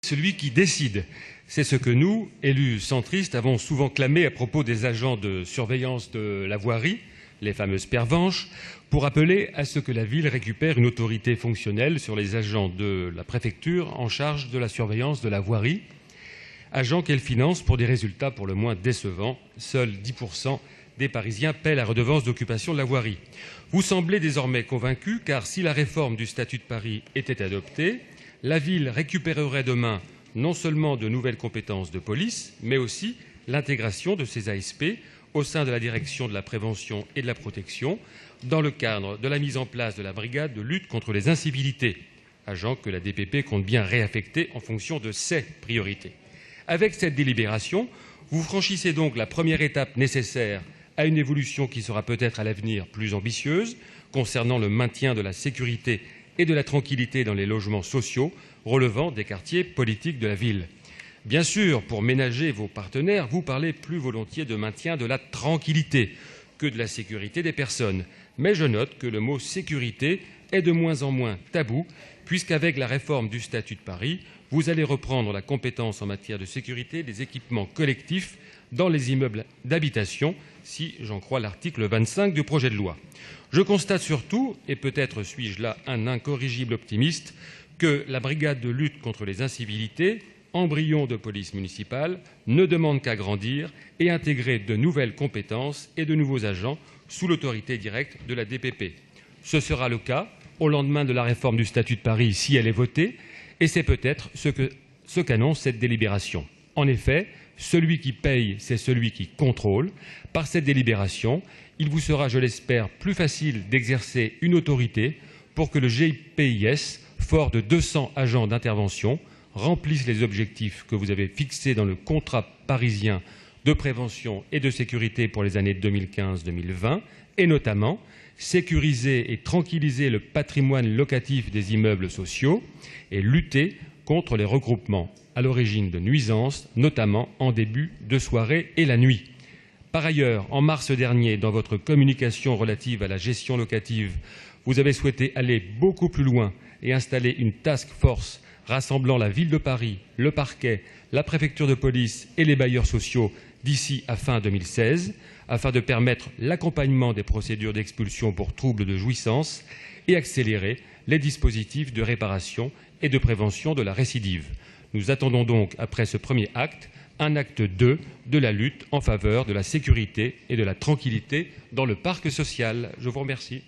celui qui décide. C'est ce que nous, élus centristes, avons souvent clamé à propos des agents de surveillance de la voirie, les fameuses pervenches, pour appeler à ce que la ville récupère une autorité fonctionnelle sur les agents de la préfecture en charge de la surveillance de la voirie, agents qu'elle finance pour des résultats pour le moins décevants. Seuls 10% des Parisiens paient la redevance d'occupation de la voirie. Vous semblez désormais convaincus, car si la réforme du statut de Paris était adoptée, la ville récupérerait demain non seulement de nouvelles compétences de police, mais aussi l'intégration de ces ASP au sein de la direction de la prévention et de la protection, dans le cadre de la mise en place de la brigade de lutte contre les incivilités, agent que la DPP compte bien réaffecter en fonction de ses priorités. Avec cette délibération, vous franchissez donc la première étape nécessaire à une évolution qui sera peut-être à l'avenir plus ambitieuse concernant le maintien de la sécurité et de la tranquillité dans les logements sociaux relevant des quartiers politiques de la ville. Bien sûr, pour ménager vos partenaires, vous parlez plus volontiers de maintien de la tranquillité que de la sécurité des personnes. Mais je note que le mot « sécurité » est de moins en moins tabou, puisqu'avec la réforme du statut de Paris, vous allez reprendre la compétence en matière de sécurité des équipements collectifs dans les immeubles d'habitation, si j'en crois l'article 25 du projet de loi. Je constate surtout, et peut-être suis-je là un incorrigible optimiste, que la brigade de lutte contre les incivilités, embryon de police municipale, ne demande qu'à grandir et intégrer de nouvelles compétences et de nouveaux agents sous l'autorité directe de la DPP. Ce sera le cas au lendemain de la réforme du statut de Paris si elle est votée, et c'est peut-être ce qu'annonce cette délibération. En effet, celui qui paye, c'est celui qui contrôle. Par cette délibération, il vous sera, je l'espère, plus facile d'exercer une autorité pour que le GPIS, fort de 200 agents d'intervention, remplisse les objectifs que vous avez fixés dans le contrat parisien de prévention et de sécurité pour les années 2015-2020, et notamment sécuriser et tranquilliser le patrimoine locatif des immeubles sociaux et lutter contre les regroupements à l'origine de nuisances, notamment en début de soirée et la nuit. Par ailleurs, en mars dernier, dans votre communication relative à la gestion locative, vous avez souhaité aller beaucoup plus loin et installer une task force rassemblant la ville de Paris, le parquet, la préfecture de police et les bailleurs sociaux d'ici à fin 2016, afin de permettre l'accompagnement des procédures d'expulsion pour troubles de jouissance et accélérer les dispositifs de réparation et de prévention de la récidive. Nous attendons donc, après ce premier acte, un acte 2 de la lutte en faveur de la sécurité et de la tranquillité dans le parc social. Je vous remercie.